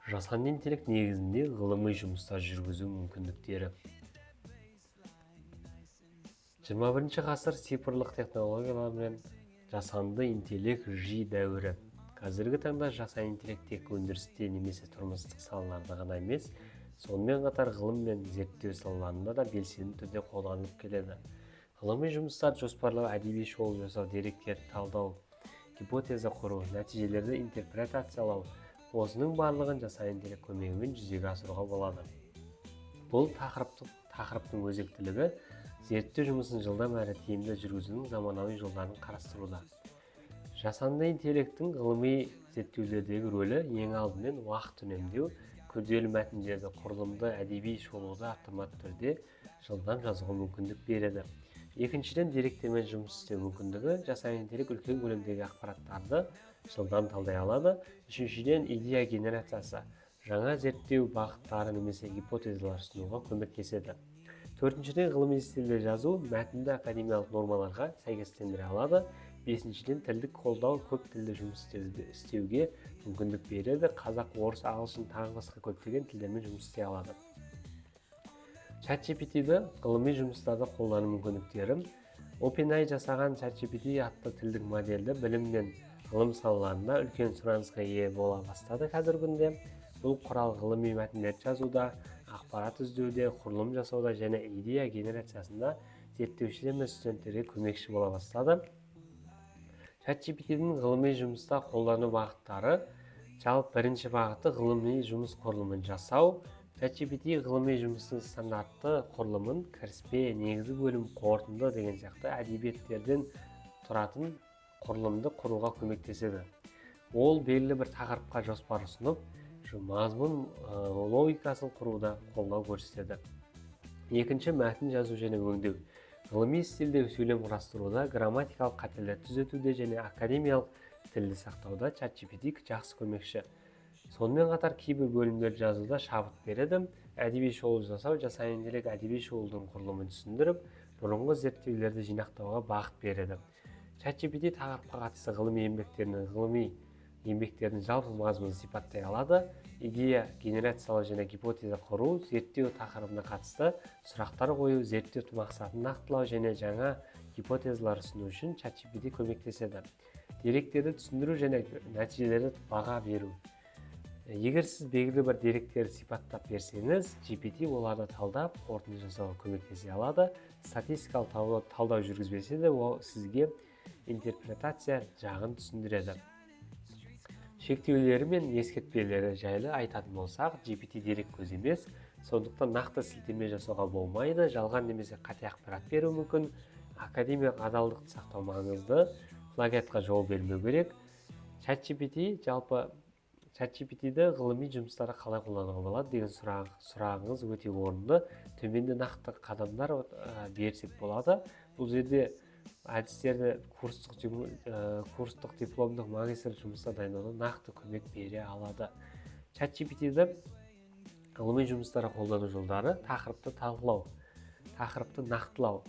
Жасанды интеллект негізінде ғылыми жұмыстар жүргізу мүмкіндіктері. 21 ғасыр цифрлық технологиялар мен жасанды интеллект жи дәуірі. Қазіргі таңда жасанды интеллект тек өндірісте немесе тұрмыстық салаларда ғана емес, сонымен қатар ғылым мен зерттеу салаларында да белсенді түрде қолданылып келеді. Ғылыми жұмыстар жоспарлау, әдеби шолу жасау, деректерді талдау, гипотеза құру, нәтижелерді интерпретациялау, осының барлығын жасанды интеллект көмегімен жүзеге асыруға болады. Бұл тақырыптың өзектілігі зерттеу жұмысын жылдам әрі тиімді жүргізудің заманауи жолдарын қарастыруда. Жасанды интеллекттің ғылыми зерттеулердегі рөлі ең алдымен уақыт үнемдеу, күрделі мәтіндерді құрылымды әдеби шолуды автоматты түрде жылдам жазуға мүмкіндік береді. Екіншіден, деректермен жұмыс істеу мүмкіндігі. Жасанды интеллект үлкен көлемдегі ақпараттарды жылдам талдай алады. Үшіншіден, идея генерациясы, жаңа зерттеу бағыттары немесе гипотезалар ұсынуға көмектеседі. Төртіншіден, ғылыми стильде жазу мәтінді академиялық нормаларға сәйкестендіре алады. Бесіншіден, тілдік қолдау көп тілді жұмыс істеуге мүмкіндік береді. Қазақ, орыс, ағылшын тағы басқа көптеген тілдермен жұмыс істей алады. ChatGPT-ді ғылыми жұмыстарда қолдану мүмкіндіктері. OpenAI жасаған ChatGPT атты тілдік модельді білім мен ғылым салаларында үлкен сұранысқа ие бола бастады қазіргі күнде. Бұл құрал ғылыми мәтіндерді жазуда, ақпарат іздеуде, құрылым жасауда және идея генерациясында зерттеушілер мен студенттерге көмекші бола бастады. ChatGPT-дің ғылыми жұмыста қолдану бағыттары. Жалпы бірінші бағыты ғылыми жұмыс құрылымын жасау. ChatGPT ғылыми жұмыстың стандартты құрылымын кіріспе, негізгі бөлім, қорытынды деген сияқты әдебиеттерден тұратын құрылымды құруға көмектеседі. Ол белгілі бір тақырыпқа жоспар ұсынып, мазмұн логикасын құруда қолдау көрсетеді. Екінші, мәтін жазу және өңдеу. Ғылыми стильде сөйлем құрастыруда, грамматикалық қателерді түзетуде және академиялық тілді сақтауда ChatGPT жақсы көмекші. Сонымен қатар кейбір бөлімдерді жазуда шабыт береді. Әдеби шолу жасау, жасанды интеллект әдеби шолудың құрылымын түсіндіріп, бұрынғы зерттеулерді жинақтауға бағыт береді. ChatGPT тақырыпқа қатысты ғылыми еңбектердің жалпы мазмұнын сипаттай алады. Идея генерациялау және гипотеза құру, зерттеу тақырыбына қатысты сұрақтар қою, зерттеу мақсатын нақтылау және жаңа гипотезалар ұсыну үшін ChatGPT көмектеседі. Деректерді түсіндіру және нәтижелерді баға беру. Егер сіз белгілі бір деректерді сипаттап берсеңіз, GPT оларды талдап, қорытынды жасауға көмектесе алады. Статистикалық талдау жүргізбесе де, ол сізге интерпретация жағын түсіндіреді. Шектеулері мен ескертпелері жайлы айтатын болсақ, GPT дерек көзі емес, сондықтан нақты сілтеме жасауға болмайды, жалған немесе қате ақпарат беру мүмкін, академиялық адалдықты сақтау маңызды, плагиатқа жол бермеу керек. ChatGPT-ді ғылыми жұмыстары қалай қолдануға болады деген сұрағыңыз өте орынды. Төменде нақты қадамдар берсек болады. Бұл жерде әдістерді курстық дипломдық магистр жұмыста дайындауда нақты көмек бере алады. ChatGPT-ді ғылыми жұмыстары қолдану жолдары: тақырыпты талқылау, тақырыпты нақтылау,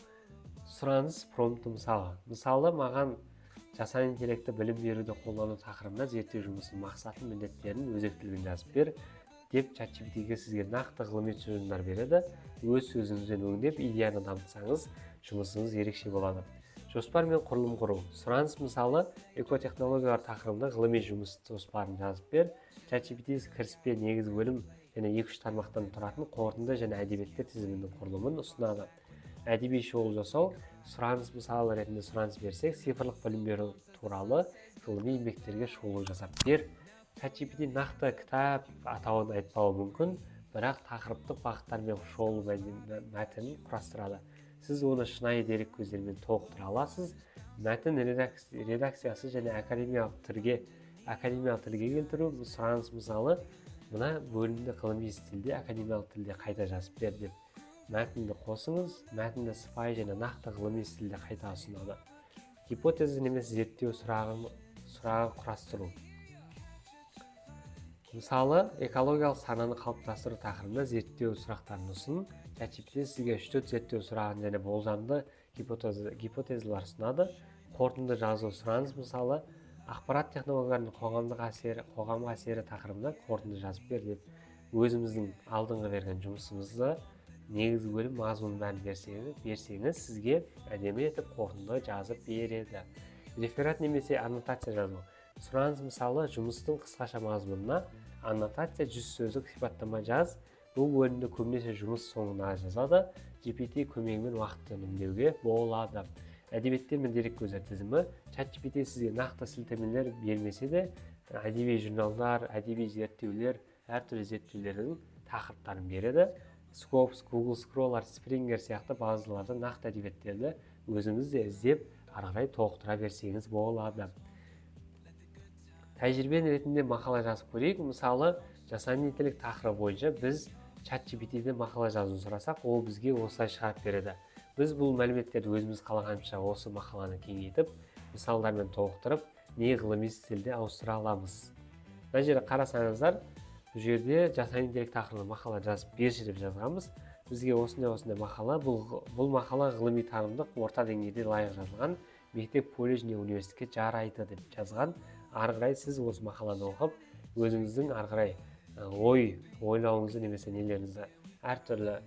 сұраныс промпты мысалы маған жасанды интеллектті білім беруді қолдану тақырыбына зерттеу жұмысының мақсатын, міндеттерін, өзектілігін жазып бер деп ChatGPT-ге сізге нақты ғылыми тұжырымдар береді. Өз сөзіңізбен өңдеп, идеяны дамытсаңыз, жұмысыңыз ерекше болады. Жоспар мен құрылым құру. Сұраныс мысалы экотехнологиялар тақырыбында ғылыми жұмыс жоспарын жазып бер. ChatGPT кіріспе, негізгі бөлім және 2-3 тармақтан тұратын қорытынды және әдебиеттер тізімінің құрылымын ұсынады. Әдеби шолу жасау. Сұраныс мысалы ретінде сұраныс берсек, цифрлық білім беру туралы ғылыми еңбектерге шолу жасап бер. ChatGPT нақты кітап атауын айтпауы мүмкін, бірақ тақырыптық бағыттар мен шолу мәтінін құрастырады. Сіз оны шынайы дерек көздерімен толықтыра аласыз. Мәтін редакциясы және академиялық тілге келтіру. Сұраныс мысалы мына бөлімді ғылыми стильде, академиялық тілде қайта жазып бер деп мәтінді қосыңыз. Мәтінді сыпайы және нақты ғылыми стильде қайта ұсынады. Гипотеза немесе зерттеу сұрағы құрастыру. Мысалы, экологиялық сананы қалыптастыру тақырыбында зерттеу сұрақтарын ұсын. ChatGPT сізге 3-4 зерттеу сұрағын және болжамды гипотезалар ұсынады. Қорытынды жазу сұраныс мысалы ақпарат технологияларының қоғамға әсері тақырыбында қорытынды жазып бер деп өзіміздің алдыңғы берген жұмысымызды негізгі бөлім мазмұнын бәрін берсеңіз сізге әдемі етіп қорытынды жазып береді. Реферат немесе аннотация жазу. Сұраныс мысалы жұмыстың қысқаша мазмұнына аннотация 100 сөздік сипаттама жаз. Бұл бөлімді көбінесе жұмыс соңына жазады. GPT көмегімен уақытты үнемдеуге болады. Әдебиеттер мен дереккөздер тізімі. ChatGPT сізге нақты сілтемелер бермесе де, әдеби журналдар, әдеби зерттеулер, әртүрлі зерттеулердің тақырыптарын береді. Scopus, Google Scholar, Springer сияқты базаларда нақты әдебиеттерді өзіңіз де іздеп, ары қарай толықтыра берсеңіз болады. Тәжірибе ретінде мақала жазып көрейік. Мысалы, жасанды интеллект тақырыбы бойынша біз ChatGPT-ден мақала жазуын сұрасақ, ол бізге осылай шығарып береді. Біз бұл мәліметтерді өзіміз қалағанша осы мақаланы кеңейтіп, мысалдармен толықтырып, не ғылыми стильде ауыстыра аламыз. Мына жерде қарасаңыздар, бұл жерде жасанды интеллект тақырыбында мақала жазып берші деп жазғанбыз. Бізге осындай мақала, бұл мақала ғылыми танымдық орта деңгейде лайық жазылған, мектеп, колледж не университетке жарайды деп жазған. Ары қарай сіз осы мақаланы оқып, өзіңіздің ары қарай ойлауыңызды немесе нелеріңізді әртүрлі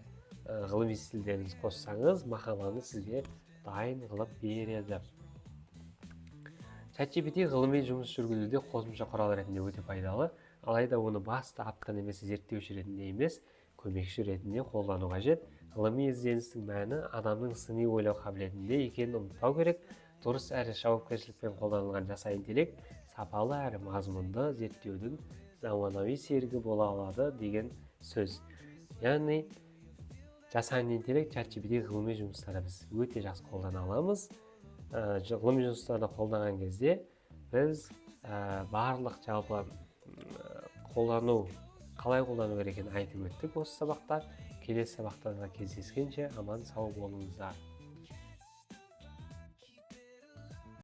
ғылыми стильдеріңіз қоссаңыз, мақаланы сізге дайын қылып береді. ChatGPT ғылыми жұмыс жүргізуде қосымша құрал ретінде өте пайдалы, алайда оны басты апта немесе зерттеуші ретінде емес, көмекші ретінде қолдану қажет. Ғылыми ізденістің мәні адамның сыни ойлау қабілетінде екенін ұмытпау керек. Дұрыс әрі жауапкершілікпен қолданылған жасанды интеллект сапалы әрі мазмұнды зерттеудің заманауи серігі бола алады деген сөз. Яғни жасанды интеллект ChatGPT ғылыми жұмыстарда біз өте жақсы қолдана аламыз. Ғылыми жұмыстарда қолданған кезде біз барлық жалпы қалай қолдану керек екенін айтып өттік осы сабақта. Келесі сабақтарда кездескенше аман сау болыңыздар.